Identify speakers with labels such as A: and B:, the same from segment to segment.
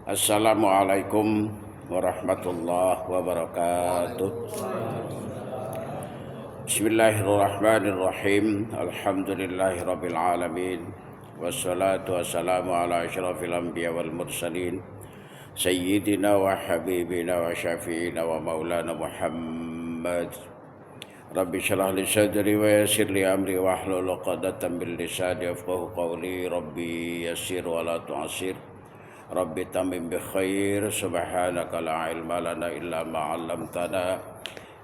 A: Assalamualaikum warahmatullahi wabarakatuh. Bismillahirrahmanirrahim. Alhamdulillahirabbil alamin. Wassalatu wassalamu ala asyrafil anbiya wal mursalin sayyidina wa habibina wa syafi'ina wa maulana Muhammad. Rabbi shrah li sadri wa yassir li amri wa hlul 'uqdatam min lisani yafqahu qawli. Rabbi yassir wa la tu'assir. Rabbi tamim bi khair. Subhanaka la ilma lana illa ma 'allamtana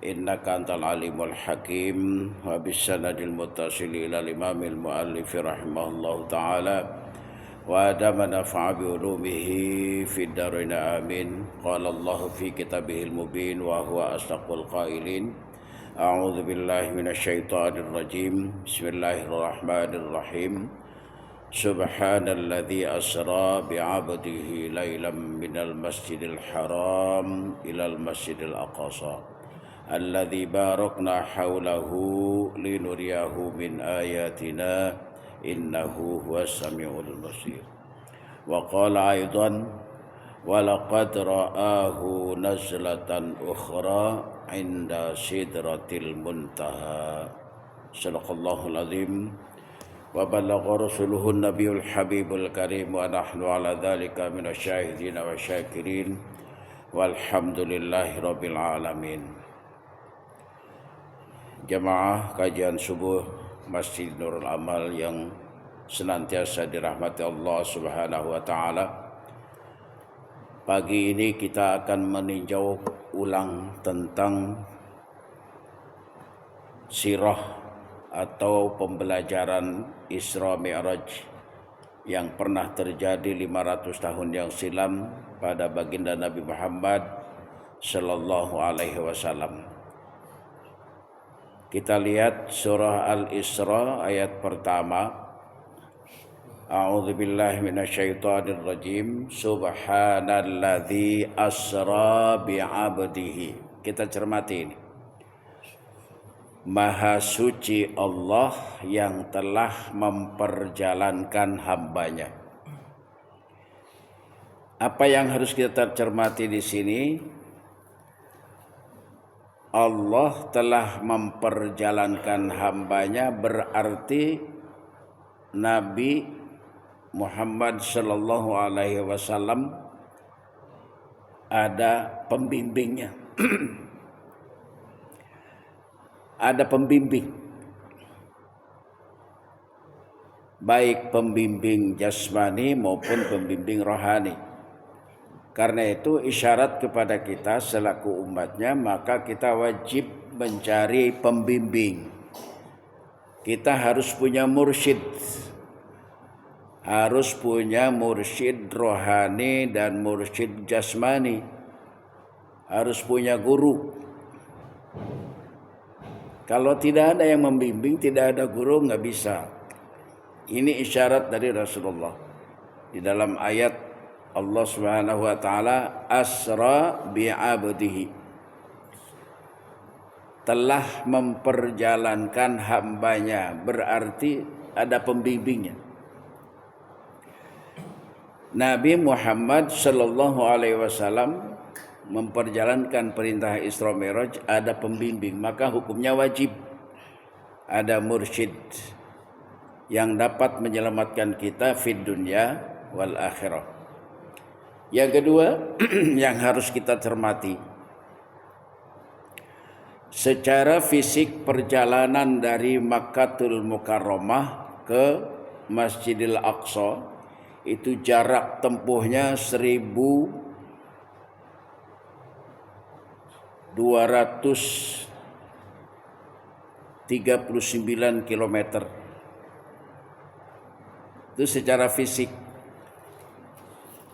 A: innaka antal alimul hakim. Wa bis sanadil muttasil ila imamil muallif rahimahullahu taala wa adama nafa'a bi ulumihi fid dharain amin. Qala Allah fi kitabihil mubin wa huwa asdaqul qailin. A'udzu billahi minasyaitonir rajim. Bismillahirrahmanirrahim. Subhanalladzi asra bi'abdihi lailan minal masjidil haram ilal masjidil aqsa alladzi barakna haulahu linuriyahu min ayatina innahu huwas samiul basir. Wa qala aidan wa laqad ra'ahu nazlatan ukhra 'inda sidratil muntaha. Shadaqallahul azim. Wa balagha rasuluhun nabiyul habibul karim wa nahnu ala dhalika minasyahidin wa syakirin walhamdulillahi rabbil alamin. Jamaah kajian subuh Masjid Nurul Amal yang senantiasa dirahmati Allah Subhanahu wa taala. Pagi ini kita akan meninjau ulang tentang sirah atau pembelajaran Isra Mi'raj yang pernah terjadi 500 tahun yang silam pada baginda Nabi Muhammad sallallahu alaihi wasallam. Kita lihat surah Al-Isra ayat pertama. A'udzu billahi minasyaitonir rajim. Subhanalladzi asra bi'abdihi. Kita cermati ini. Maha suci Allah yang telah memperjalankan hambanya. Apa yang harus kita cermati di sini? Allah telah memperjalankan hambanya berarti Nabi Muhammad sallallahu alaihi wasallam ada pembimbingnya. Ada pembimbing, baik pembimbing jasmani maupun pembimbing rohani. Karena itu isyarat kepada kita selaku umatnya, maka kita wajib mencari pembimbing. Kita harus punya mursyid, harus punya mursyid rohani dan mursyid jasmani, harus punya guru. Kalau tidak ada yang membimbing, tidak ada guru, nggak bisa. Ini isyarat dari Rasulullah. Di dalam ayat Allah Subhanahu wa taala asra bi'abdihi, telah memperjalankan hambanya, berarti ada pembimbingnya. Nabi Muhammad sallallahu alaihi wasallam memperjalankan perintah Isra Mi'raj, ada pembimbing, maka hukumnya wajib ada mursyid yang dapat menyelamatkan kita fid dunya wal akhirah. Yang kedua yang harus kita cermati, secara fisik perjalanan dari Makkatul Mukarramah ke Masjidil Aqsa itu jarak tempuhnya 1239 km. Itu secara fisik,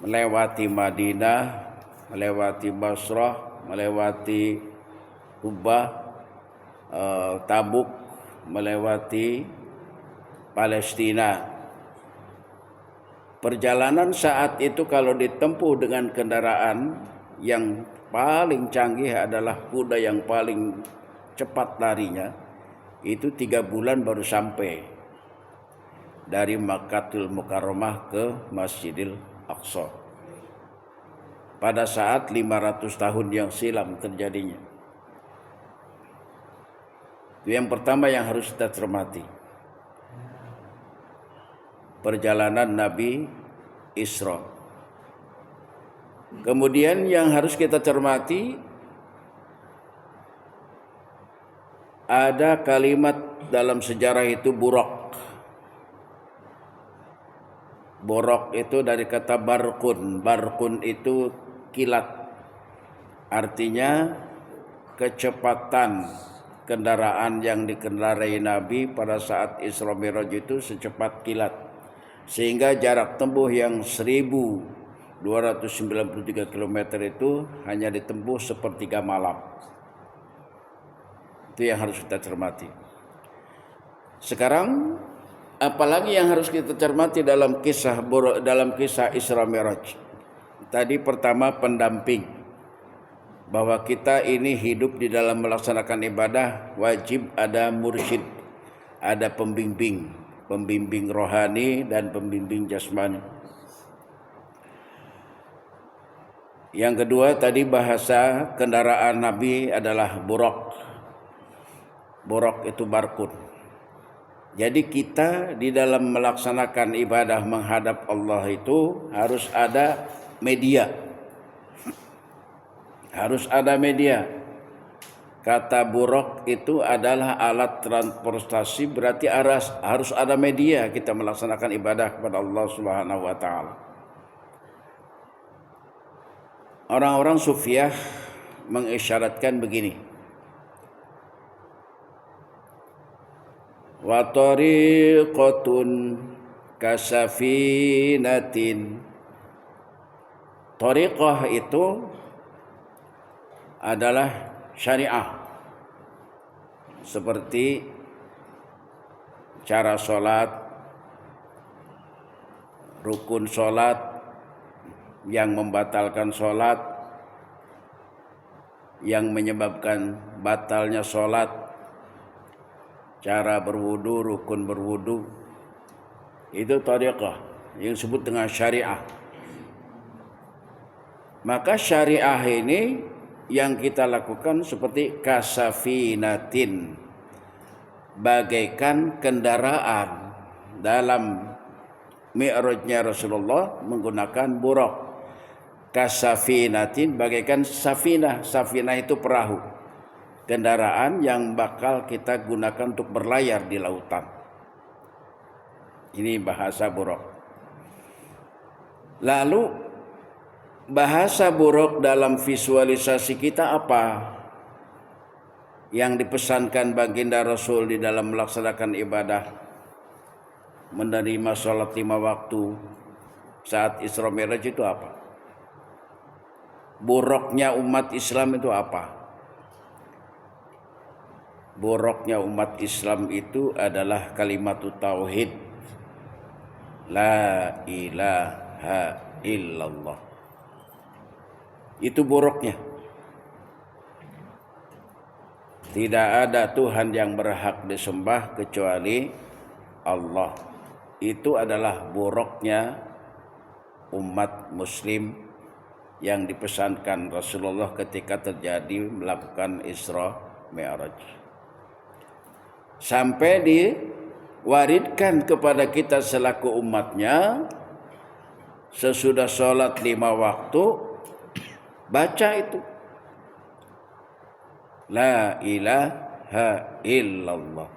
A: melewati Madinah, melewati Basrah, melewati Kubah, Tabuk, melewati Palestina. Perjalanan saat itu kalau ditempuh dengan kendaraan yang paling canggih adalah kuda yang paling cepat larinya, itu 3 bulan baru sampai dari Makkatul Mukarramah ke Masjidil Aqsa. pada saat 500 tahun yang silam terjadinya. Itu yang pertama yang harus kita cermati. Perjalanan Nabi Isra. Kemudian yang harus kita cermati, ada kalimat dalam sejarah itu buraq. Buraq itu dari kata barqun. Barqun itu kilat. Artinya kecepatan kendaraan yang dikendarai Nabi pada saat Isra Mi'raj itu secepat kilat. Sehingga jarak tempuh yang 1293 km itu hanya ditempuh sepertiga malam. Itu yang harus kita cermati. Sekarang apalagi yang harus kita cermati dalam kisah Isra Mi'raj. Tadi pertama pendamping, bahwa kita ini hidup di dalam melaksanakan ibadah wajib ada mursyid, ada pembimbing rohani dan pembimbing jasmani. Yang kedua tadi bahasa kendaraan Nabi adalah buraq. Buraq itu barqun. Jadi kita di dalam melaksanakan ibadah menghadap Allah itu harus ada media. Harus ada media. Kata buraq itu adalah alat transportasi, berarti harus ada media kita melaksanakan ibadah kepada Allah Subhanahu wa taala. Orang-orang Sufiyah mengisyaratkan begini. Wa tariqatun kasafinatin. Tariqah itu adalah syariah, seperti cara sholat, rukun sholat, yang membatalkan sholat, yang menyebabkan batalnya sholat, cara berwudu, rukun berwudu, itu tariqah yang disebut dengan syariah. Maka syariah ini yang kita lakukan seperti kasafinatin, bagaikan kendaraan. Dalam Mi'rajnya Rasulullah menggunakan buraq. Kasafinatin bagaikan safinah. Safinah itu perahu, kendaraan yang bakal kita gunakan untuk berlayar di lautan. Ini bahasa buraq. Lalu bahasa buraq dalam visualisasi kita apa? Yang dipesankan baginda Rasul di dalam melaksanakan ibadah, menerima sholat 5 waktu saat Isra Mi'raj itu apa? Buraqnya umat Islam itu apa? Buraqnya umat Islam itu adalah kalimat tauhid, la ilaha illallah. Itu buraqnya. Tidak ada Tuhan yang berhak disembah kecuali Allah. Itu adalah buraqnya umat Muslim yang dipesankan Rasulullah ketika terjadi melakukan Isra Mi'raj. Sampai diwaridkan kepada kita selaku umatnya, sesudah sholat 5 waktu, baca itu la ilaha illallah.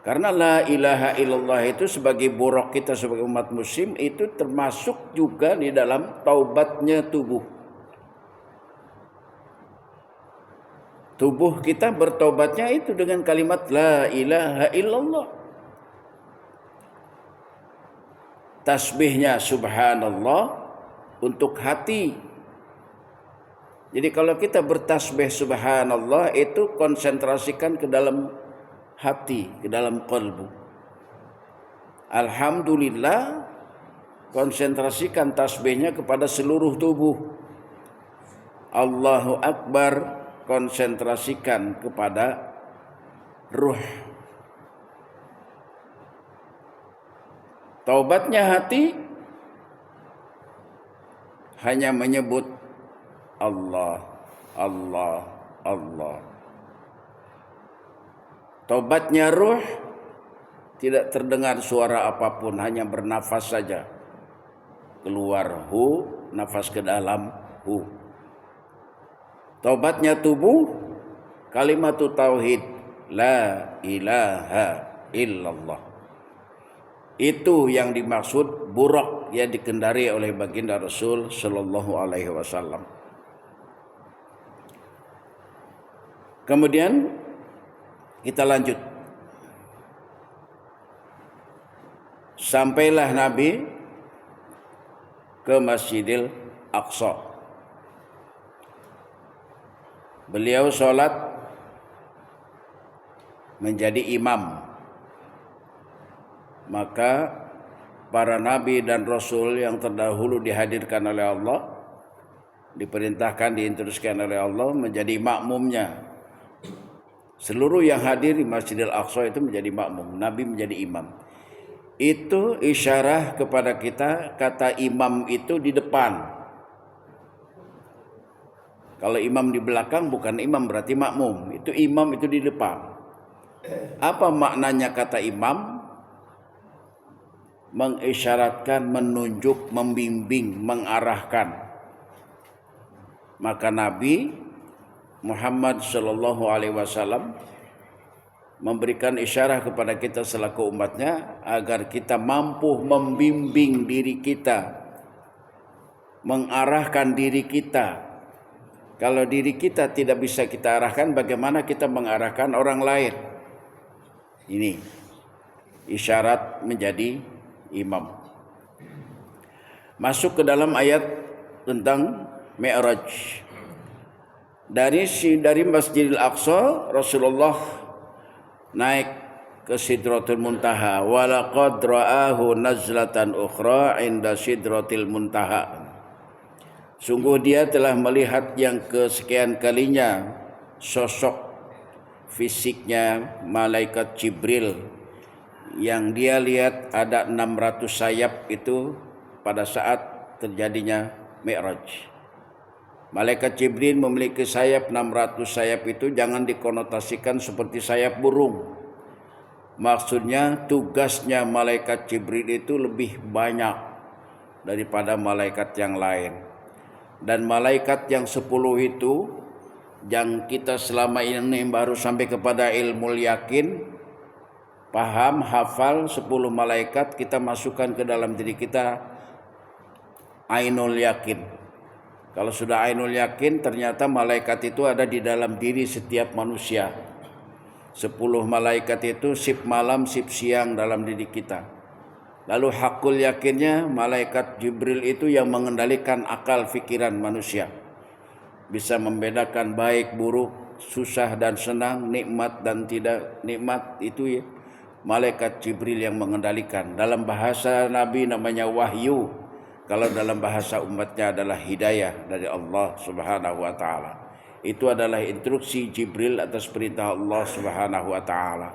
A: Karena la ilaha illallah itu sebagai buraq kita sebagai umat muslim, itu termasuk juga di dalam taubatnya tubuh. Tubuh kita bertaubatnya itu dengan kalimat la ilaha illallah. Tasbihnya subhanallah untuk hati. Jadi kalau kita bertasbih subhanallah itu konsentrasikan ke dalam hati, ke dalam qalbu. Alhamdulillah, konsentrasikan tasbihnya kepada seluruh tubuh. Allahu Akbar, konsentrasikan kepada ruh. Taubatnya hati hanya menyebut Allah, Allah, Allah. Tobatnya ruh tidak terdengar suara apapun, hanya bernafas saja. Keluar hu, nafas ke dalam hu. Tobatnya tubuh, kalimatut tauhid, la ilaha illallah. Itu yang dimaksud buraq yang dikendari oleh baginda Rasul sallallahu alaihi wasallam. Kemudian kita lanjut. Sampailah Nabi ke Masjidil Aqsa. Beliau sholat menjadi imam. Maka para nabi dan rasul yang terdahulu dihadirkan oleh Allah, diperintahkan, diinstruksikan oleh Allah menjadi makmumnya. Seluruh yang hadir di Masjidil Aqsa itu menjadi makmum, Nabi menjadi imam. Itu isyarah kepada kita, kata imam itu di depan. Kalau imam di belakang bukan imam, berarti makmum. Itu imam itu di depan. Apa maknanya kata imam? Mengisyaratkan, menunjuk, membimbing, mengarahkan. Maka Nabi Muhammad sallallahu alaihi wasallam memberikan isyarah kepada kita selaku umatnya agar kita mampu membimbing diri kita, mengarahkan diri kita. Kalau diri kita tidak bisa kita arahkan, bagaimana kita mengarahkan orang lain? Ini isyarat menjadi imam. Masuk ke dalam ayat tentang Mi'raj. Dari Masjidil Aqsa Rasulullah naik ke Sidratul Muntaha. Wa laqad ra'ahu nazlatan ukhra 'inda Sidratil Muntaha. Sungguh dia telah melihat yang kesekian kalinya sosok fisiknya malaikat Jibril, yang dia lihat ada 600 sayap itu pada saat terjadinya Mi'raj. Malaikat Jibril memiliki sayap 600 sayap itu jangan dikonotasikan seperti sayap burung. Maksudnya tugasnya malaikat Jibril itu lebih banyak daripada malaikat yang lain. Dan malaikat yang 10 itu yang kita selama ini baru sampai kepada ilmu yakin, paham, hafal 10 malaikat, kita masukkan ke dalam diri kita ainul yakin. Kalau sudah ainul yakin, ternyata malaikat itu ada di dalam diri setiap manusia. 10 malaikat itu sip malam, sip siang dalam diri kita. Lalu hakul yakinnya, malaikat Jibril itu yang mengendalikan akal fikiran manusia. Bisa membedakan baik, buruk, susah dan senang, nikmat dan tidak nikmat, itu ya malaikat Jibril yang mengendalikan. Dalam bahasa Nabi namanya wahyu. Kalau dalam bahasa umatnya adalah hidayah dari Allah Subhanahu wa taala. Itu adalah instruksi Jibril atas perintah Allah Subhanahu wa taala.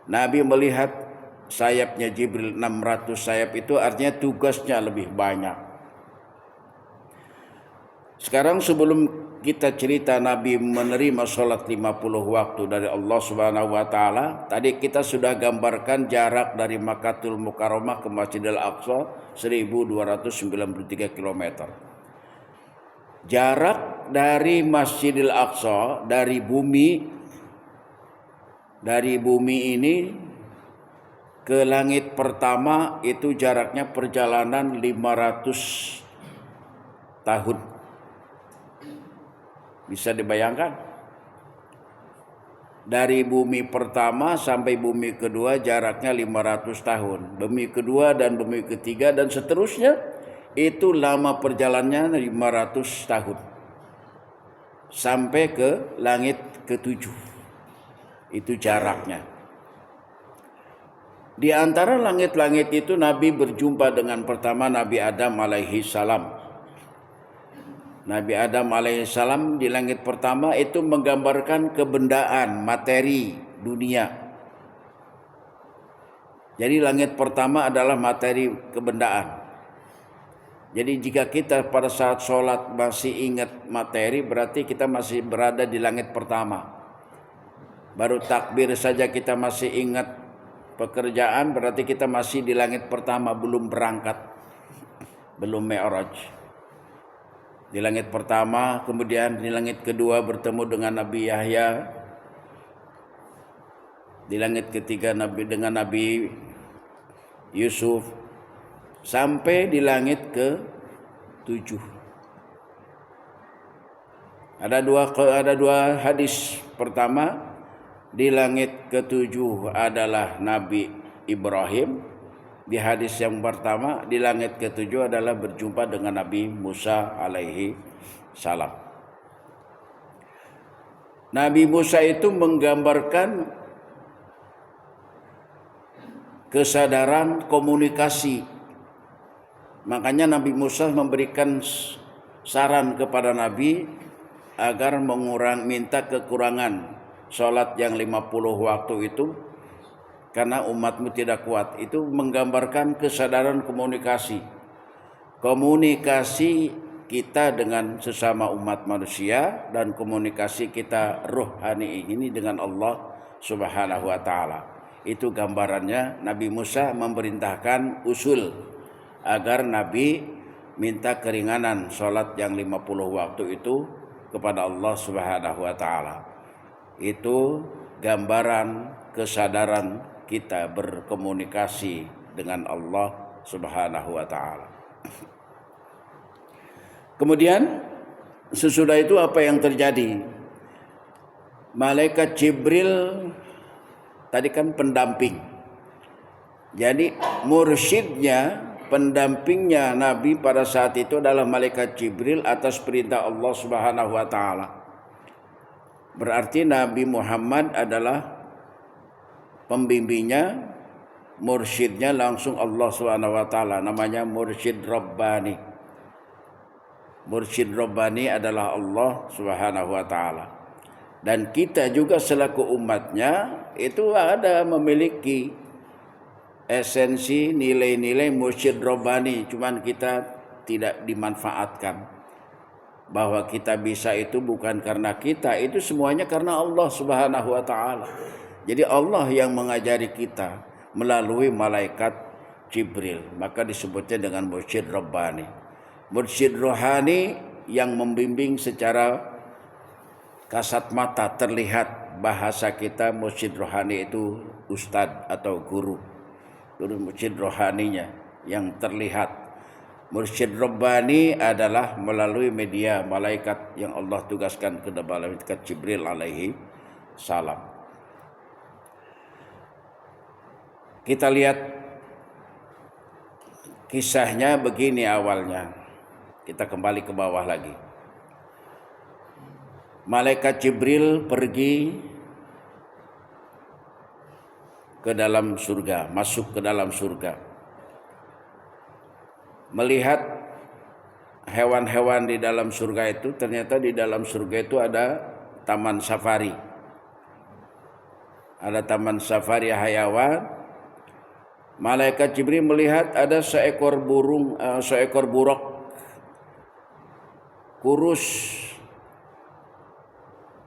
A: Nabi melihat sayapnya Jibril 600 sayap, itu artinya tugasnya lebih banyak. Sekarang sebelum kita cerita Nabi menerima sholat 50 waktu dari Allah Subhanahu wa taala, tadi kita sudah gambarkan jarak dari Makkatul Mukarramah ke Masjidil Aqsa 1293 km. Jarak dari Masjidil Aqsa dari bumi ini ke langit pertama itu jaraknya perjalanan 500 tahun. Bisa dibayangkan? Dari bumi pertama sampai bumi kedua jaraknya 500 tahun. Bumi kedua dan bumi ketiga dan seterusnya itu lama perjalanannya 500 tahun. Sampai ke langit ketujuh. Itu jaraknya. Di antara langit-langit itu Nabi berjumpa dengan pertama Nabi Adam alaihi salam. Nabi Adam alaihissalam di langit pertama itu menggambarkan kebendaan, materi dunia. Jadi langit pertama adalah materi kebendaan. Jadi jika kita pada saat sholat masih ingat materi, berarti kita masih berada di langit pertama. Baru takbir saja kita masih ingat pekerjaan, berarti kita masih di langit pertama, belum berangkat, belum mi'raj. Di langit pertama, kemudian di langit kedua bertemu dengan Nabi Yahya, di langit ketiga dengan Nabi Yusuf, sampai di langit ke-7. Ada dua hadis. Pertama, di langit ke-7 adalah Nabi Ibrahim. Di hadis yang pertama, di langit ke-7 adalah berjumpa dengan Nabi Musa alaihi salam. Nabi Musa itu menggambarkan kesadaran komunikasi. Makanya Nabi Musa memberikan saran kepada Nabi agar minta kekurangan sholat yang 50 waktu itu karena umatmu tidak kuat. Itu menggambarkan kesadaran komunikasi. Komunikasi kita dengan sesama umat manusia dan komunikasi kita rohani ini dengan Allah Subhanahu wa taala. Itu gambarannya. Nabi Musa memerintahkan usul agar Nabi minta keringanan sholat yang 50 waktu itu kepada Allah Subhanahu wa taala. Itu gambaran kesadaran kita berkomunikasi dengan Allah Subhanahu wa taala. Kemudian sesudah itu apa yang terjadi? Malaikat Jibril tadi kan pendamping. Jadi mursyidnya, pendampingnya Nabi pada saat itu adalah malaikat Jibril atas perintah Allah Subhanahu wa taala. Berarti Nabi Muhammad adalah pembimbingnya, mursyidnya langsung Allah Subhanahu wa taala, namanya mursyid Rabbani. Mursyid Rabbani adalah Allah Subhanahu wa taala. Dan kita juga selaku umatnya itu ada memiliki esensi nilai-nilai mursyid Rabbani, cuman kita tidak dimanfaatkan. Bahwa kita bisa itu bukan karena kita, itu semuanya karena Allah Subhanahu wa taala. Jadi Allah yang mengajari kita melalui malaikat Jibril, maka disebutnya dengan mursyid Rabbani. Mursyid rohani yang membimbing secara kasat mata terlihat. Bahasa kita mursyid rohani itu ustadz atau guru. Mursyid rohaninya yang terlihat. Mursyid Rabbani adalah melalui media malaikat yang Allah tugaskan kepada malaikat Jibril alaihi salam. Kita lihat kisahnya begini awalnya. Kita kembali ke bawah lagi. Malaikat Jibril pergi ke dalam surga, masuk ke dalam surga. Melihat hewan-hewan di dalam surga itu, ternyata di dalam surga itu ada taman safari. Ada taman safari hayawan. Malaikat Jibril melihat ada seekor buruk kurus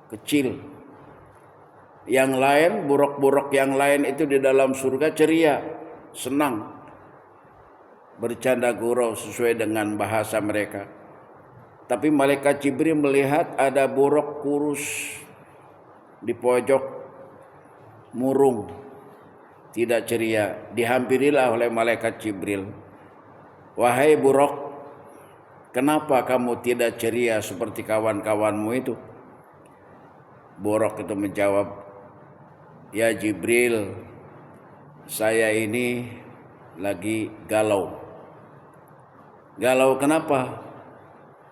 A: kecil. Yang lain, buruk-buruk yang lain itu di dalam surga ceria, senang, bercanda gurau sesuai dengan bahasa mereka. Tapi malaikat Jibril melihat ada buruk kurus di pojok murung, tidak ceria. Dihampirilah oleh malaikat Jibril. Wahai buruk, kenapa kamu tidak ceria seperti kawan-kawanmu itu? Buruk itu menjawab, ya Jibril, saya ini lagi galau. Galau kenapa?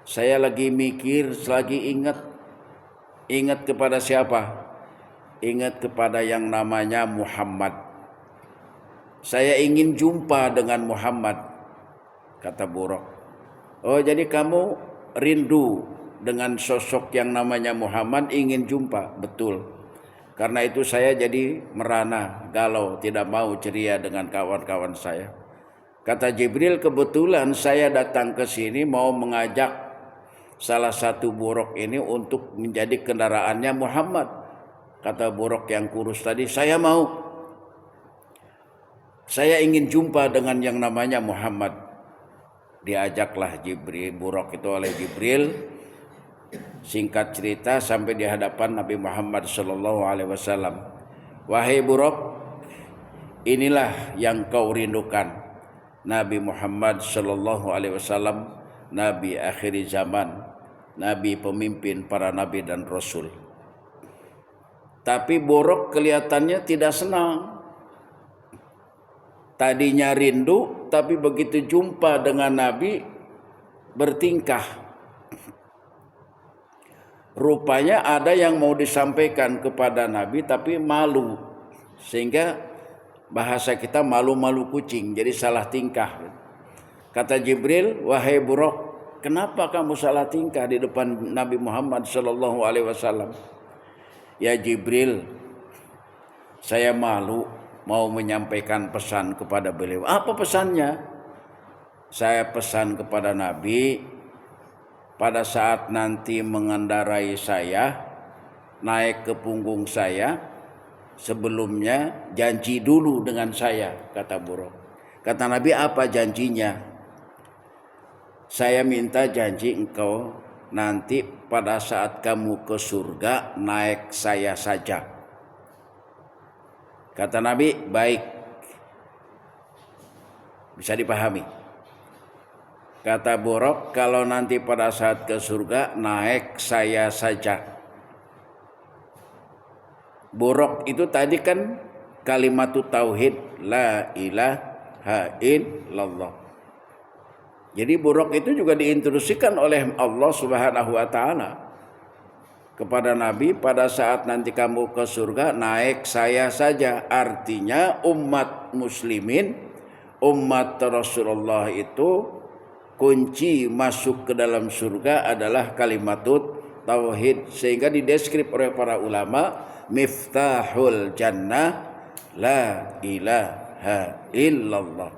A: Saya lagi mikir, lagi ingat kepada siapa? Ingat kepada yang namanya Muhammad. Saya ingin jumpa dengan Muhammad, kata buruk. Oh, jadi kamu rindu dengan sosok yang namanya Muhammad, ingin jumpa? Betul. Karena itu saya jadi merana, galau, tidak mau ceria dengan kawan-kawan saya. Kata Jibril, kebetulan saya datang ke sini mau mengajak salah satu buruk ini untuk menjadi kendaraannya Muhammad. Kata buruk yang kurus tadi, saya mau. Saya ingin jumpa dengan yang namanya Muhammad. Diajaklah Jibril, buruk itu oleh Jibril. Singkat cerita sampai di hadapan Nabi Muhammad SAW. Wahai buruk, inilah yang kau rindukan. Nabi Muhammad SAW, Nabi akhir zaman, Nabi pemimpin para Nabi dan Rasul. Tapi buruk kelihatannya tidak senang. Tadinya rindu, tapi begitu jumpa dengan Nabi bertingkah. Rupanya ada yang mau disampaikan kepada Nabi tapi malu. Sehingga bahasa kita malu-malu kucing, jadi salah tingkah. Kata Jibril, wahai buruk, kenapa kamu salah tingkah di depan Nabi Muhammad SAW? Ya Jibril, saya malu mau menyampaikan pesan kepada beliau. Apa pesannya? Saya pesan kepada Nabi, pada saat nanti mengendarai saya, naik ke punggung saya, sebelumnya janji dulu dengan saya, kata buruk. Kata Nabi, apa janjinya? Saya minta janji engkau nanti pada saat kamu ke surga naik saya saja. Kata Nabi, baik, bisa dipahami. Kata buruk, kalau nanti pada saat ke surga naik saya saja. Buruk itu tadi kan kalimat tauhid, la ilaha illallah. Jadi buruk itu juga diinstruksikan oleh Allah Subhanahu wa taala kepada Nabi, pada saat nanti kamu ke surga naik saya saja. Artinya umat muslimin, umat Rasulullah itu kunci masuk ke dalam surga adalah kalimat tauhid, sehingga dideskrip oleh para ulama, miftahul jannah la ilaha illallah.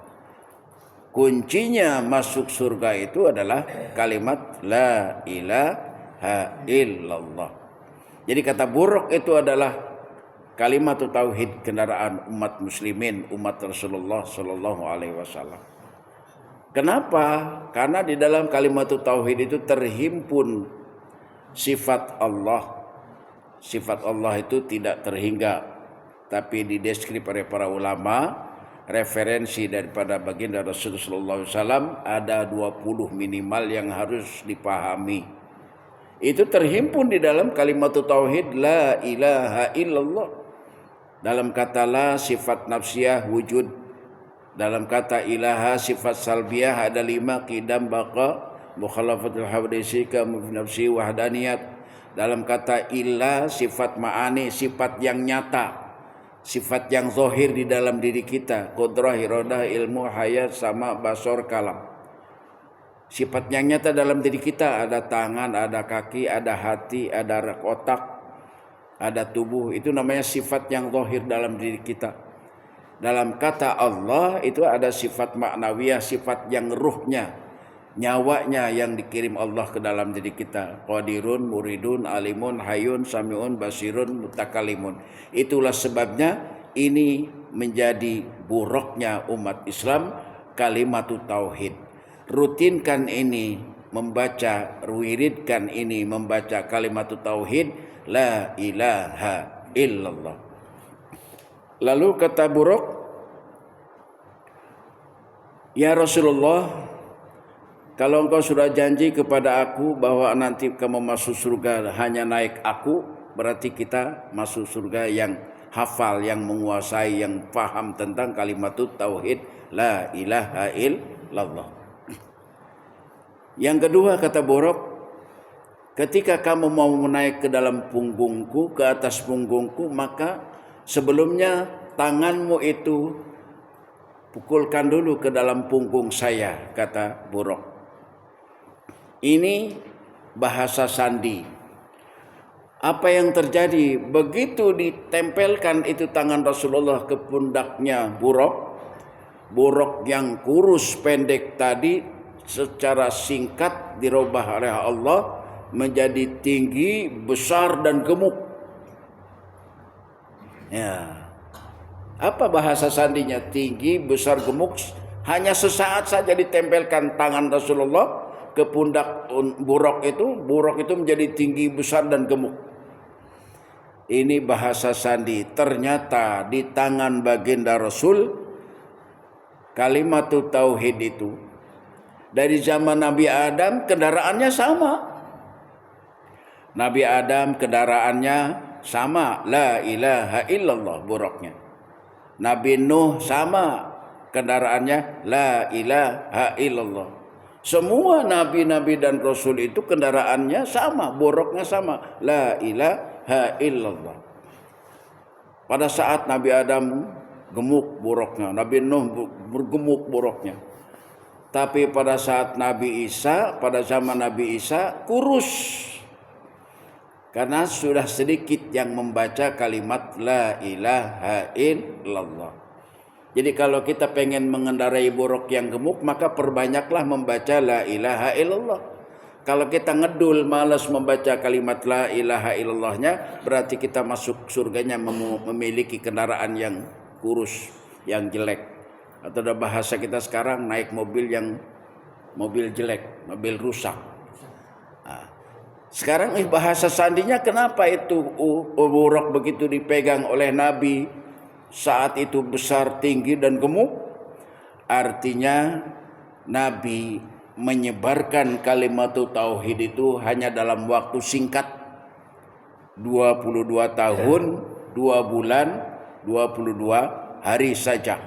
A: Kuncinya masuk surga itu adalah kalimat la ilaha illallah. Jadi kata buruk itu adalah kalimat tauhid, kendaraan umat muslimin, umat Rasulullah SAW. Kenapa? Karena di dalam kalimat tauhid itu terhimpun sifat Allah. Sifat Allah itu tidak terhingga, tapi dideskrip oleh para ulama, referensi daripada baginda Rasulullah SAW ada 20 minimal yang harus dipahami. Itu terhimpun di dalam kalimat tauhid la ilaha illallah. Dalam kata la sifat nafsiyah wujud, dalam kata ilaha sifat salbiyah ada 5, qidam, baqa, mukhalafatul hadisi, nafsi, wahdaniyat. Dalam kata ilah sifat ma'ani, sifat yang nyata, sifat yang zahir di dalam diri kita, qudrah, iradah, ilmu, hayat, sama, basor, kalam. Sifat yang nyata dalam diri kita, ada tangan, ada kaki, ada hati, ada otak, ada tubuh. Itu namanya sifat yang zahir dalam diri kita. Dalam kata Allah itu ada sifat maknawiyah, sifat yang ruhnya, nyawanya yang dikirim Allah ke dalam diri kita. Qadirun, muridun, alimun, hayun, samiun, basirun, mutakalimun. Itulah sebabnya ini menjadi buruknya umat Islam kalimat tauhid. Rutinkan ini membaca, wiridkan ini membaca kalimat tauhid la ilaha illallah. Lalu kata buruk, ya Rasulullah, kalau engkau sudah janji kepada aku bahwa nanti kamu masuk surga hanya naik aku, berarti kita masuk surga yang hafal, yang menguasai, yang paham tentang kalimat tauhid la ilaha illallah. Yang kedua kata buruk, ketika kamu mau naik ke dalam punggungku, ke atas punggungku, maka sebelumnya tanganmu itu pukulkan dulu ke dalam punggung saya, kata buruk. Ini bahasa sandi. Apa yang terjadi? Begitu ditempelkan itu tangan Rasulullah ke pundaknya buruk, Buruk yang kurus pendek tadi secara singkat dirubah oleh Allah menjadi tinggi, besar dan gemuk. Ya. Apa bahasa sandinya? Tinggi, besar, gemuk. Hanya sesaat saja ditempelkan tangan Rasulullah ke pundak buruk itu menjadi tinggi, besar dan gemuk. Ini bahasa sandi. Ternyata di tangan baginda Rasul kalimatut tauhid itu dari zaman Nabi Adam kendaraannya sama. Nabi Adam kendaraannya sama, la ilaha illallah buruknya. Nabi Nuh sama kendaraannya, la ilaha illallah. Semua nabi-nabi dan rasul itu kendaraannya sama, buruknya sama, la ilaha illallah. Pada saat Nabi Adam gemuk buruknya, Nabi Nuh bergemuk buruknya. Tapi pada saat Nabi Isa, pada zaman Nabi Isa kurus. Karena sudah sedikit yang membaca kalimat la ilaha illallah. Jadi kalau kita pengen mengendarai buruk yang gemuk, maka perbanyaklah membaca la ilaha illallah. Kalau kita ngedul, malas membaca kalimat la ilaha illallahnya, berarti kita masuk surganya memiliki kendaraan yang kurus, yang jelek. Atau ada bahasa kita sekarang naik mobil jelek, mobil rusak. Sekarang bahasa sandinya kenapa itu buruk begitu dipegang oleh Nabi saat itu besar, tinggi dan gemuk? Artinya Nabi menyebarkan kalimat tauhid itu hanya dalam waktu singkat 22 tahun, 2 bulan, 22 hari saja.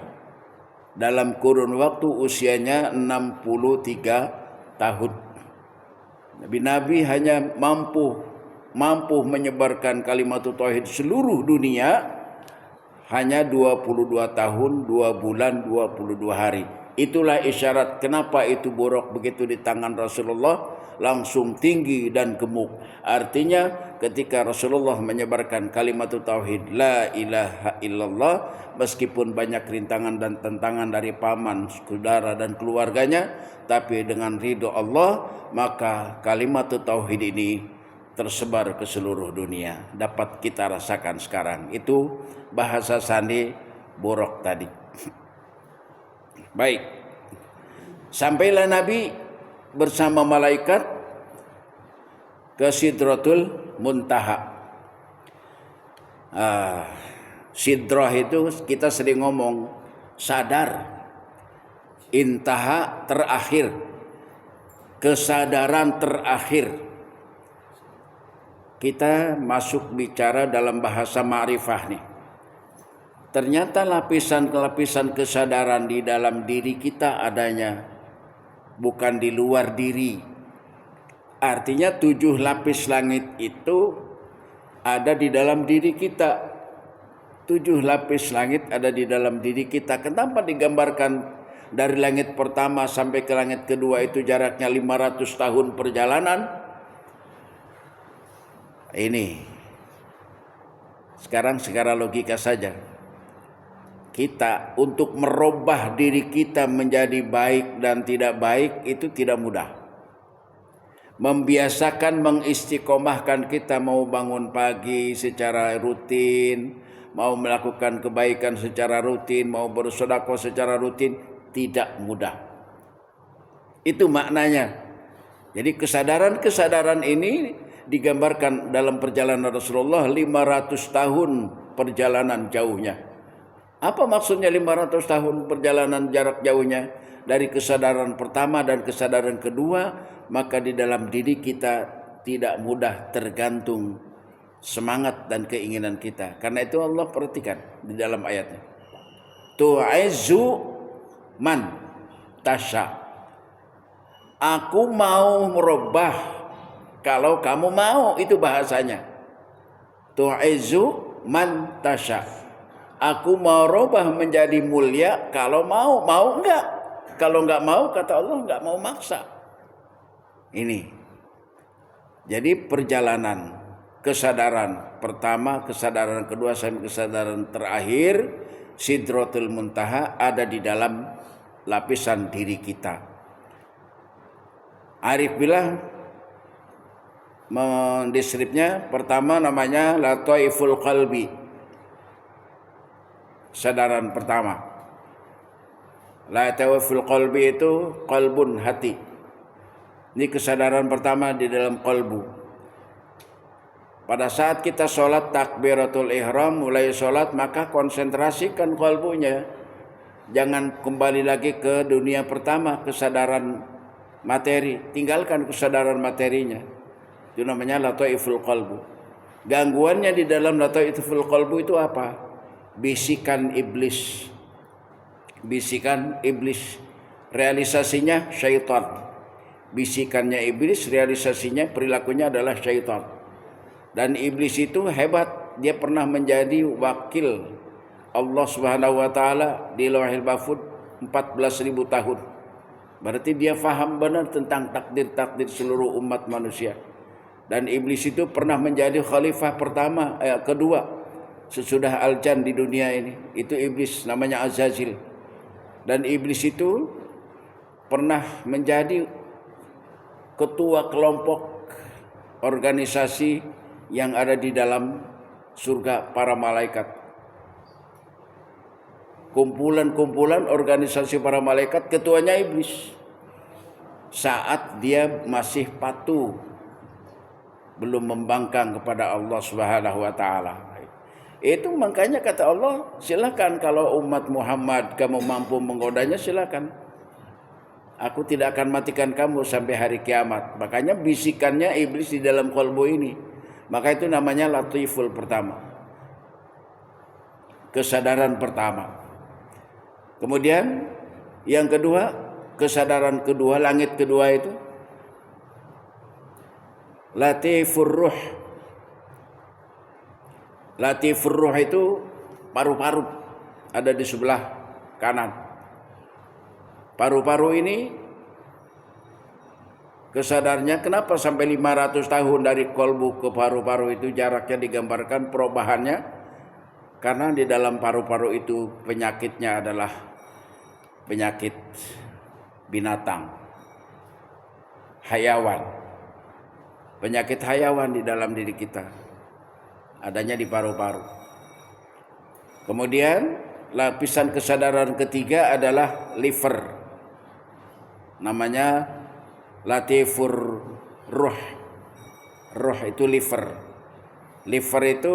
A: Dalam kurun waktu usianya 63 tahun. Nabi hanya mampu menyebarkan kalimat tauhid seluruh dunia hanya 22 tahun, 2 bulan, 22 hari. Itulah isyarat kenapa itu buruk begitu di tangan Rasulullah langsung tinggi dan gemuk. Artinya ketika Rasulullah menyebarkan kalimat tauhid la ilaha illallah, meskipun banyak rintangan dan tentangan dari paman, saudara dan keluarganya, tapi dengan ridho Allah, maka kalimat tauhid ini tersebar ke seluruh dunia. Dapat kita rasakan sekarang. Itu bahasa sandi borok tadi. Baik. Sampailah Nabi bersama malaikat ke Sidratul Muntaha. Sidrah itu kita sering ngomong sadar, intaha terakhir, kesadaran terakhir. Kita masuk bicara dalam bahasa ma'rifah nih. Ternyata lapisan-lapisan kesadaran di dalam diri kita adanya, bukan di luar diri. Artinya 7 lapis langit itu ada di dalam diri kita. 7 lapis langit ada di dalam diri kita. Kenapa digambarkan dari langit pertama sampai ke langit kedua itu jaraknya 500 tahun perjalanan? Ini sekarang secara logika saja. Kita untuk merubah diri kita menjadi baik dan tidak baik itu tidak mudah. Membiasakan, mengistiqomahkan kita mau bangun pagi secara rutin, mau melakukan kebaikan secara rutin, mau bersedekah secara rutin, tidak mudah. Itu maknanya. Jadi kesadaran ini digambarkan dalam perjalanan Rasulullah 500 tahun perjalanan jauhnya. Apa maksudnya 500 tahun perjalanan jarak jauhnya? Dari kesadaran pertama dan kesadaran kedua, maka di dalam diri kita tidak mudah tergantung semangat dan keinginan kita. Karena itu Allah perhatikan di dalam ayatnya. Tu'izzu man tasya. Aku mau merubah kalau kamu mau, itu bahasanya. Tu'izzu man tasya. Aku mau rubah menjadi mulia kalau mau enggak. Kalau enggak mau, kata Allah, enggak mau maksa. Ini. Jadi perjalanan kesadaran pertama, kesadaran kedua sampai kesadaran terakhir Sidratul Muntaha ada di dalam lapisan diri kita. Arif bilang mendeskripsinya, pertama namanya lataiful qalbi, kesadaran pertama. Lataiful qalbi itu qalbun, hati. Ini kesadaran pertama di dalam qalbu. Pada saat kita sholat takbiratul ihram, mulai sholat, maka konsentrasikan qalbunya. Jangan kembali lagi ke dunia pertama, kesadaran materi. Tinggalkan kesadaran materinya. Itu namanya lataiful qalbu. Gangguannya di dalam lataiful qalbu itu apa? Bisikan iblis. Bisikan iblis. Realisasinya syaitan. Bisikannya iblis, realisasinya, perilakunya adalah syaitan. Dan iblis itu hebat, dia pernah menjadi wakil Allah Subhanahu wa taala di Lauhil Mahfuz 14.000 tahun. Berarti dia faham benar tentang takdir-takdir seluruh umat manusia. Dan iblis itu pernah menjadi khalifah kedua sesudah Al-Jan di dunia ini. Itu iblis, namanya Azazil. Dan iblis itu pernah menjadi ketua kelompok organisasi yang ada di dalam surga para malaikat. Kumpulan-kumpulan organisasi para malaikat, ketuanya iblis. Saat dia masih patuh, belum membangkang kepada Allah Subhanahu wa taala. Itu makanya kata Allah, silakan kalau umat Muhammad kamu mampu menggodanya, silakan. Aku tidak akan matikan kamu sampai hari kiamat. Makanya bisikannya iblis di dalam qalbu ini. Maka itu namanya latiful pertama. Kesadaran pertama. Kemudian yang kedua, kesadaran kedua, langit kedua itu latifur ruh. Latifur ruh itu paru-paru, ada di sebelah kanan. Paru-paru ini kesadarnya kenapa sampai 500 tahun dari kolbu ke paru-paru itu jaraknya digambarkan perubahannya, karena di dalam paru-paru itu penyakitnya adalah penyakit binatang, hayawan. Penyakit hayawan di dalam diri kita adanya di paru-paru. Kemudian lapisan kesadaran ketiga adalah liver, namanya latifur ruh. Ruh itu liver. Liver itu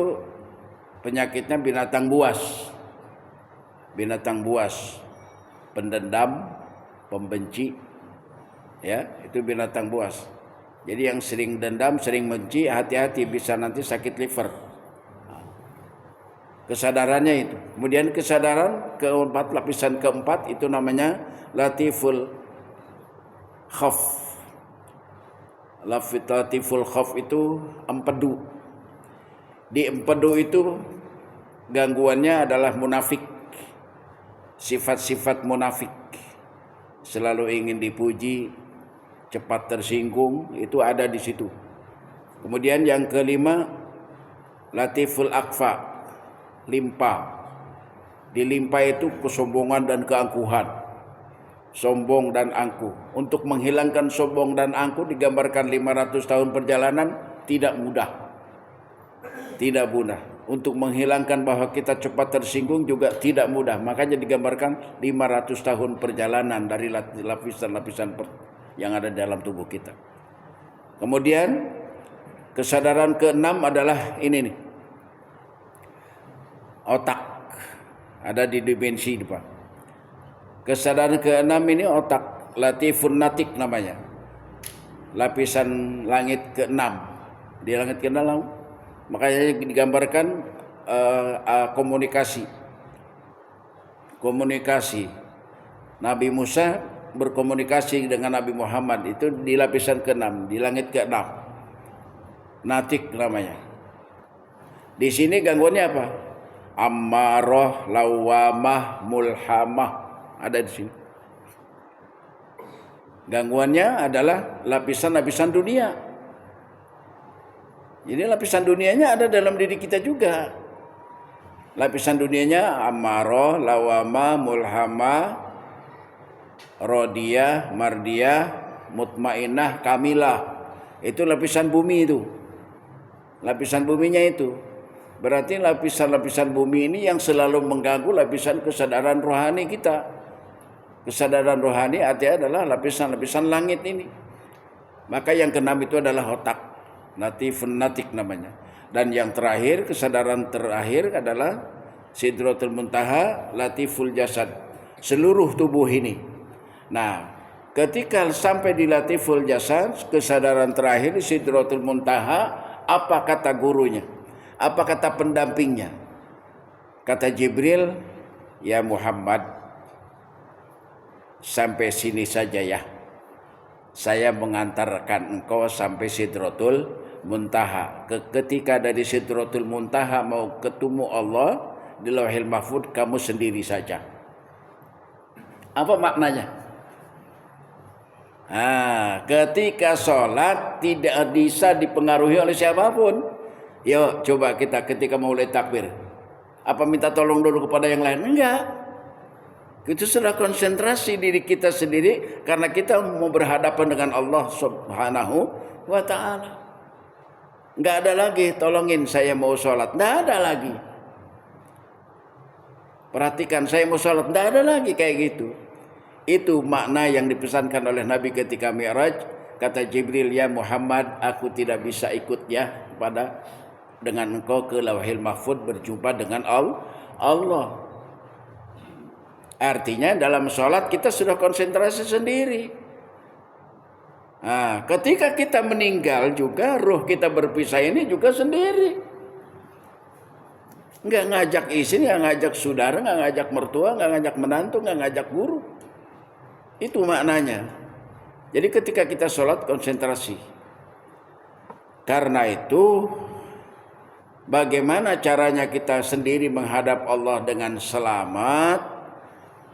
A: penyakitnya binatang buas. Binatang buas, pendendam, pembenci, ya, itu binatang buas. Jadi yang sering dendam, sering benci, hati-hati, bisa nanti sakit liver. Kesadarannya itu. Kemudian kesadaran keempat, lapisan keempat itu namanya latiful khaf. Latiful khaf itu empedu. Di empedu itu gangguannya adalah munafik. Sifat-sifat munafik. Selalu ingin dipuji, cepat tersinggung, itu ada di situ. Kemudian yang kelima, latiful akfa, limpa. Di limpa itu kesombongan dan keangkuhan. Sombong dan angkuh. Untuk menghilangkan sombong dan angkuh digambarkan 500 tahun perjalanan tidak mudah. Tidak mudah. Untuk menghilangkan bahwa kita cepat tersinggung juga tidak mudah. Makanya digambarkan 500 tahun perjalanan dari lapisan-lapisan yang ada dalam tubuh kita. Kemudian kesadaran keenam adalah ini nih. Otak. Ada di dimensi depan. Kesadaran keenam ini otak, latifun natik namanya. Lapisan langit keenam. Di langit keenam makanya digambarkan komunikasi. Komunikasi. Nabi Musa berkomunikasi dengan Nabi Muhammad itu di lapisan keenam, di langit keenam. Natik namanya. Di sini gangguannya apa? Ammarah, lawamah, mulhamah. Ada di sini. Gangguannya adalah lapisan-lapisan dunia. Jadi lapisan dunianya ada dalam diri kita juga. Lapisan dunianya ammarah, lawamah, mulhamah, rodiyah, mardiyah, mutmainah, kamilah. Itu lapisan bumi itu. Lapisan buminya itu. Berarti lapisan-lapisan bumi ini yang selalu mengganggu lapisan kesadaran rohani kita. Kesadaran rohani artinya adalah lapisan-lapisan langit ini. Maka yang keenam itu adalah otak, natifun natik namanya. Dan yang terakhir, kesadaran terakhir adalah Sidratul Muntaha, latiful jasad, seluruh tubuh ini. Nah, ketika sampai di latiful jasad, kesadaran terakhir Sidratul Muntaha, apa kata gurunya? Apa kata pendampingnya? Kata Jibril, ya Muhammad, sampai sini saja ya. Saya mengantarkan engkau sampai Sidratul Muntaha. Ketika dari Sidratul Muntaha mau ketemu Allah di Lauhil Mahfuz, kamu sendiri saja. Apa maknanya? Ketika sholat tidak bisa dipengaruhi oleh siapapun. Yuk coba kita ketika mulai takbir, apa minta tolong dulu kepada yang lain? Enggak. Itu sudah konsentrasi diri kita sendiri karena kita mau berhadapan dengan Allah Subhanahu wa ta'ala. Enggak ada lagi tolongin saya mau sholat, enggak ada lagi. Perhatikan, saya mau sholat, enggak ada lagi kayak gitu. Itu makna yang dipesankan oleh Nabi ketika Mi'raj. Kata Jibril, ya Muhammad, aku tidak bisa ikut ya dengan engkau ke Lauhil Mahfuz berjumpa dengan Allah. Artinya dalam sholat kita sudah konsentrasi sendiri. Ketika kita meninggal juga ruh kita berpisah ini juga sendiri. Nggak ngajak istri, nggak ngajak saudara, nggak ngajak mertua, nggak ngajak menantu, nggak ngajak guru. Itu maknanya. Jadi ketika kita sholat konsentrasi. Karena itu bagaimana caranya kita sendiri menghadap Allah dengan selamat?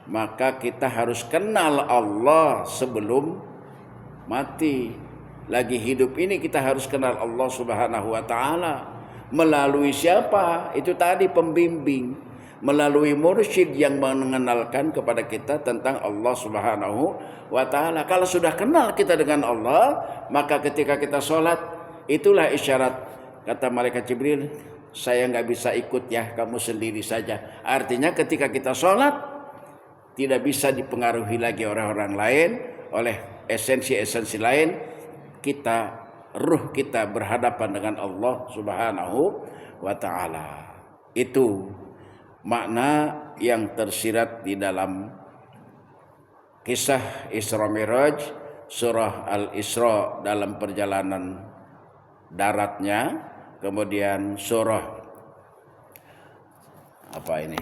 A: Maka kita harus kenal Allah sebelum mati. Lagi hidup ini kita harus kenal Allah Subhanahu wa ta'ala. Melalui siapa? Itu tadi pembimbing. Melalui mursyid yang mengenalkan kepada kita tentang Allah Subhanahu wa ta'ala. Kalau sudah kenal kita dengan Allah, maka ketika kita sholat, itulah isyarat. Kata malaikat Jibril, saya nggak bisa ikut ya, kamu sendiri saja. Artinya ketika kita sholat, tidak bisa dipengaruhi lagi orang-orang lain, oleh esensi-esensi lain. Ruh kita berhadapan dengan Allah Subhanahu wa ta'ala. Itu makna yang tersirat di dalam kisah Isra Mi'raj, surah Al-Isra dalam perjalanan daratnya, kemudian surah apa ini?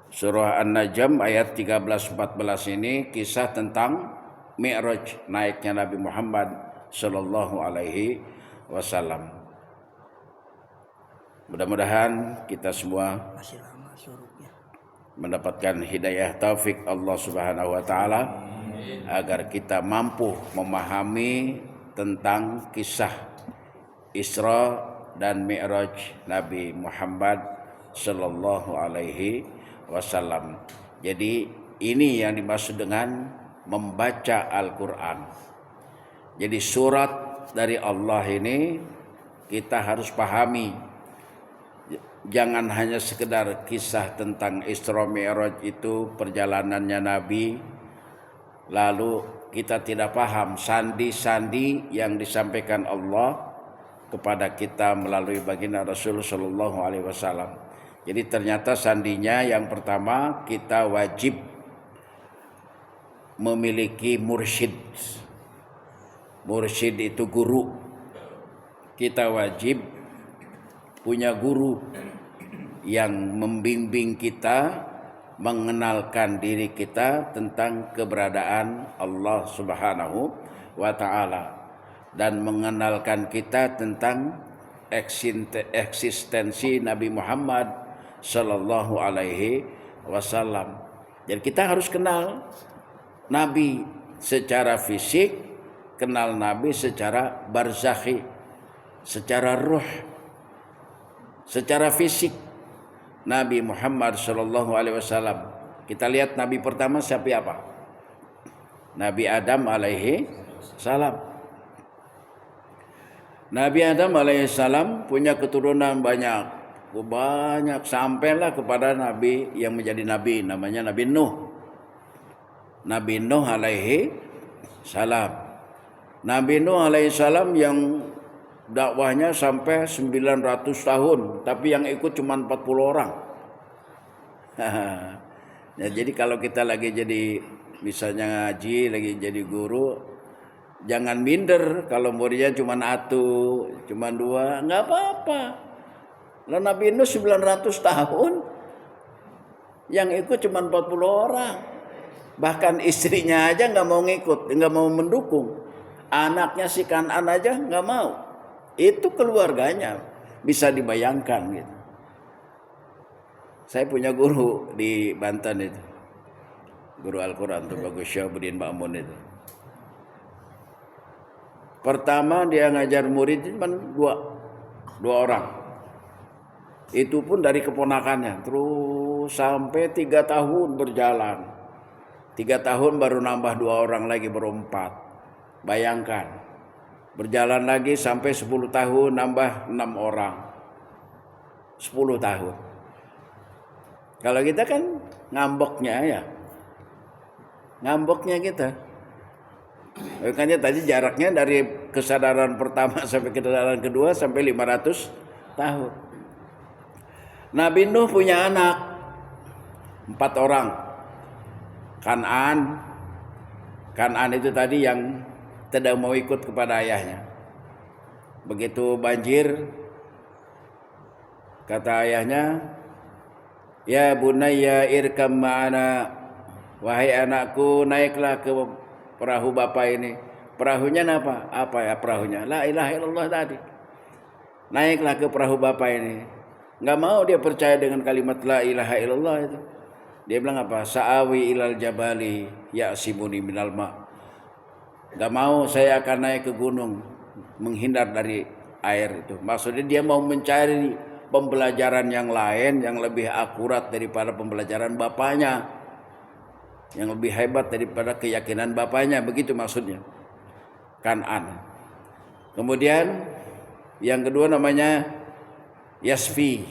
A: Surah An-Najm ayat 13-14 ini kisah tentang Mi'raj, naiknya Nabi Muhammad sallallahu alaihi wasallam. Mudah-mudahan kita semua mendapatkan hidayah taufik Allah Subhanahu wa ta'ala agar kita mampu memahami tentang kisah Isra dan Mi'raj Nabi Muhammad sallallahu alaihi wasallam. Jadi ini yang dimaksud dengan membaca Al-Quran. Jadi surat dari Allah ini kita harus pahami. Jangan hanya sekedar kisah tentang Isra Mi'raj itu perjalanannya Nabi, lalu kita tidak paham sandi-sandi yang disampaikan Allah kepada kita melalui baginda Rasul sallallahu alaihi wasallam. Jadi ternyata sandinya yang pertama, kita wajib memiliki mursyid. Mursyid itu guru. Kita wajib punya guru yang membimbing kita, mengenalkan diri kita tentang keberadaan Allah Subhanahu wa ta'ala, dan mengenalkan kita tentang eksistensi Nabi Muhammad sallallahu alaihi wasallam. Jadi kita harus kenal Nabi secara fisik, kenal Nabi secara barzakhi, secara ruh. secara fisik Nabi Muhammad Shallallahu Alaihi Wasallam. Kita lihat Nabi pertama siapa? Nabi Adam alaihi salam. Nabi Adam alaihi salam punya keturunan banyak sampailah kepada Nabi yang menjadi Nabi, namanya Nabi Nuh. Nabi Nuh alaihi salam. Nabi Nuh alaihi salam yang dakwahnya sampai 900 tahun, tapi yang ikut cuma 40 orang. Ya, jadi kalau kita lagi jadi misalnya ngaji, lagi jadi guru, jangan minder kalau muridnya cuma satu, cuma dua, nggak apa-apa. Lah Nabi Nuh 900 tahun, yang ikut cuma 40 orang. Bahkan istrinya aja nggak mau ngikut, nggak mau mendukung. Anaknya si Kanan aja nggak mau. Itu keluarganya, bisa dibayangkan gitu. Saya punya guru di Banten itu, guru Al-Quran tuh Bagus Syahabuddin Ma'mun itu. Pertama dia ngajar murid cuma dua orang. Itu pun dari keponakannya, terus sampai 3 tahun berjalan. 3 tahun baru nambah 2 orang lagi, berempat. Bayangkan, berjalan lagi sampai 10 tahun nambah 6 orang. 10 tahun. Kalau kita kan ngambeknya ya. Ngambeknya kita. Makanya tadi jaraknya dari kesadaran pertama sampai kesadaran kedua sampai 500 tahun. Nabi Nuh punya anak 4 orang. Kanan itu tadi yang tidak mau ikut kepada ayahnya. Begitu banjir, kata ayahnya, "Ya bunayya irkam ma'ana." Wahai anakku, naiklah ke perahu bapak ini. Perahunya apa? Apa ya perahunya? La ilaha illallah tadi. Naiklah ke perahu bapak ini. Enggak mau dia percaya dengan kalimat la ilaha illallah itu. Dia bilang apa? Sa'awi ilal jabali ya'simuni minal ma'. Enggak mau, saya akan naik ke gunung menghindar dari air itu. Maksudnya dia mau mencari pembelajaran yang lain yang lebih akurat daripada pembelajaran bapaknya, yang lebih hebat daripada keyakinan bapaknya, begitu maksudnya. Kanan. Kemudian yang kedua namanya Yasfi.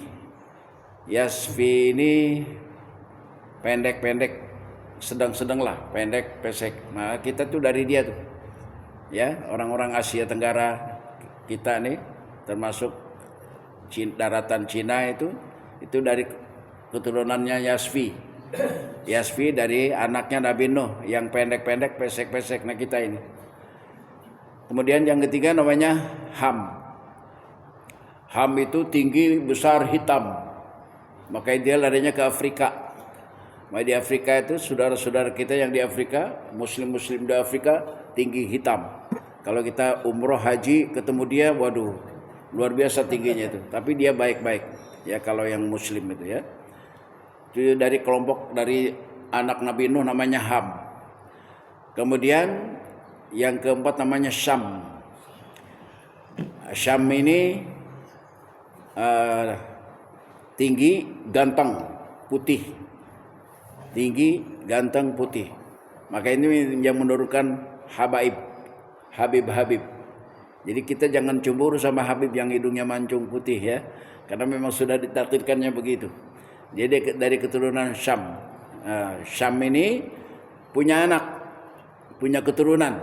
A: Yasfi ini pendek-pendek, sedang-sedang lah, pendek, pesek. Nah kita tuh dari dia tuh, ya orang-orang Asia Tenggara kita nih, termasuk daratan Cina itu dari keturunannya Yasfi. Yasfi dari anaknya Nabi Nuh yang pendek-pendek, pesek-pesek. Nah kita ini. Kemudian yang ketiga namanya Ham. Ham itu tinggi, besar, hitam. Makanya dia larinya ke Afrika. Nah, di Afrika itu saudara-saudara kita yang di Afrika, muslim-muslim di Afrika, tinggi, hitam. Kalau kita umroh haji ketemu dia, waduh, luar biasa tingginya itu. Tapi dia baik-baik. Ya kalau yang muslim itu ya. Itu dari kelompok dari anak Nabi Nuh namanya Ham. Kemudian yang keempat namanya Syam. Syam ini tinggi, ganteng, putih. Tinggi, ganteng, putih. Maka ini yang menurunkan Habib. Jadi kita jangan cemburu sama Habib yang hidungnya mancung putih ya. Karena memang sudah ditakdirkannya begitu. Jadi dari keturunan Syam. Syam ini punya anak, punya keturunan.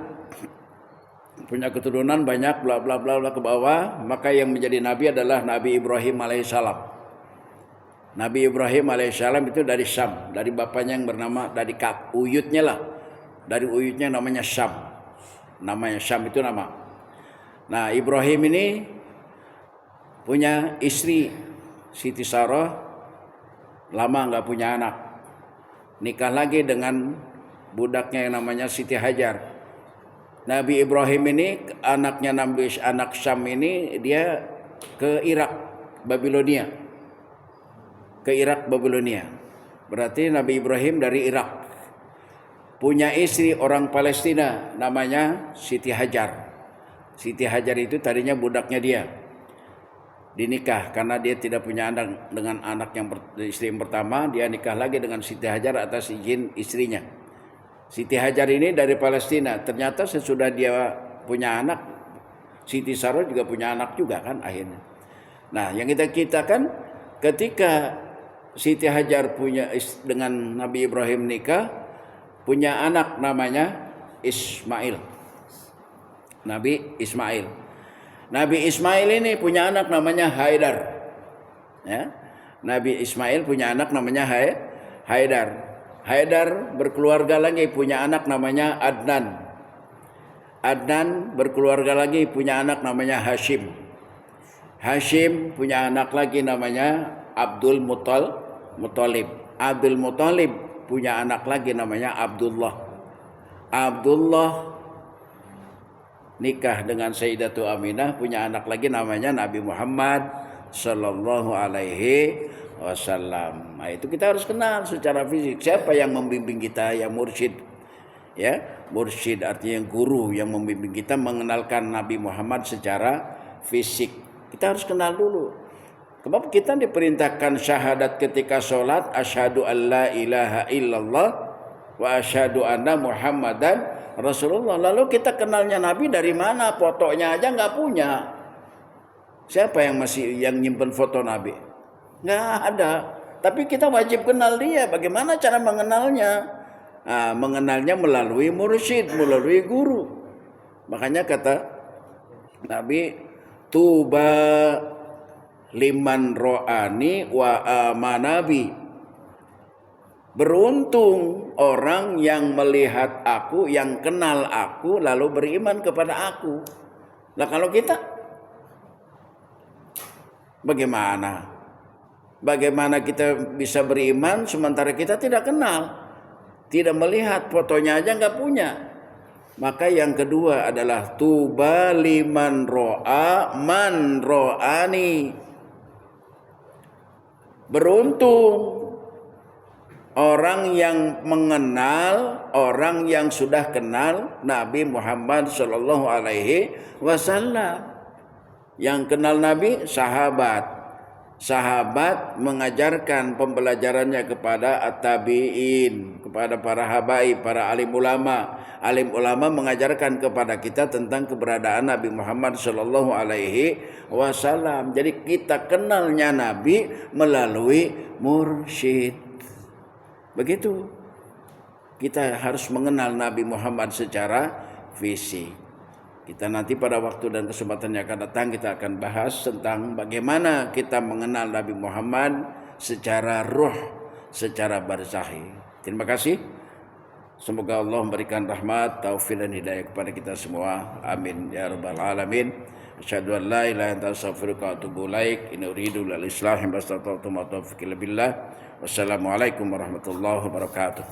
A: Punya keturunan banyak, bla bla bla bla ke bawah. Maka yang menjadi nabi adalah Nabi Ibrahim alaihissalam. Nabi Ibrahim alaihissalam itu dari Syam, dari bapaknya yang bernama, dari uyutnya lah, dari uyutnya namanya Syam. Namanya Syam itu nama. Nah Ibrahim ini punya istri Siti Sarah, lama nggak punya anak. Nikah lagi dengan budaknya yang namanya Siti Hajar. Nabi Ibrahim ini anaknya anak Syam ini dia ke Irak, Babilonia. Ke Irak, Babilonia. Berarti Nabi Ibrahim dari Irak. Punya istri orang Palestina namanya Siti Hajar. Siti Hajar itu tadinya budaknya dia. dinikah karena dia tidak punya anak dengan anak yang istri yang pertama, dia nikah lagi dengan Siti Hajar atas izin istrinya. Siti Hajar ini dari Palestina, ternyata sesudah dia punya anak, Siti Saroh juga punya anak juga kan akhirnya. Nah, yang kita kan ketika Siti Hajar punya dengan Nabi Ibrahim nikah, punya anak namanya Ismail. Nabi Ismail. Nabi Ismail ini punya anak namanya Haidar. Ya. Nabi Ismail punya anak namanya Haidar. Haidar berkeluarga lagi punya anak namanya Adnan. Adnan berkeluarga lagi punya anak namanya Hashim. Hashim punya anak lagi namanya Abdul Muttalib. Abdul Muttalib punya anak lagi namanya Abdullah. Abdullah nikah dengan Sayyidatu Aminah, punya anak lagi namanya Nabi Muhammad sallallahu alaihi wasallam. Nah, itu kita harus kenal secara fisik siapa yang membimbing kita, yang mursyid. Ya, mursyid artinya yang guru yang membimbing kita mengenalkan Nabi Muhammad secara fisik. Kita harus kenal dulu. Sebab kita diperintahkan syahadat ketika sholat, asyhadu an la ilaha illallah wa asyhadu anna Muhammadan Rasulullah. Lalu kita kenalnya Nabi dari mana? Fotonya aja nggak punya. Siapa yang nyimpen foto Nabi? Nggak ada. Tapi kita wajib kenal dia. Bagaimana cara mengenalnya? Nah, mengenalnya melalui mursyid, melalui guru. Makanya kata Nabi, tuba liman ro'ani wa amanabi. Beruntung orang yang melihat aku, yang kenal aku, lalu beriman kepada aku. Nah kalau kita, bagaimana? Bagaimana kita bisa beriman sementara kita tidak kenal, tidak melihat, fotonya aja nggak punya. Maka yang kedua adalah tuba liman ro'a man ro'ani. Beruntung orang yang mengenal, orang yang sudah kenal Nabi Muhammad sallallahu alaihi wasallam. Yang kenal Nabi sahabat. Sahabat mengajarkan pembelajarannya kepada at-tabi'in, kepada para habaib, para alim ulama. Alim ulama mengajarkan kepada kita tentang keberadaan Nabi Muhammad sallallahu alaihi wasallam. Jadi kita kenalnya Nabi melalui mursyid. Begitu kita harus mengenal Nabi Muhammad secara fisik. Kita nanti pada waktu dan kesempatan yang akan datang kita akan bahas tentang bagaimana kita mengenal Nabi Muhammad secara ruh, secara barzakhi. Terima kasih. Semoga Allah memberikan rahmat, taufik dan hidayah kepada kita semua. Amin ya rabbal alamin. Asyhadu an la ilaha illa anta astaghfiruka wa atubu ilaik. In uridu lil islah ma istata'tu ma taufiqi illa billah. Wassalamualaikum warahmatullahi wabarakatuh.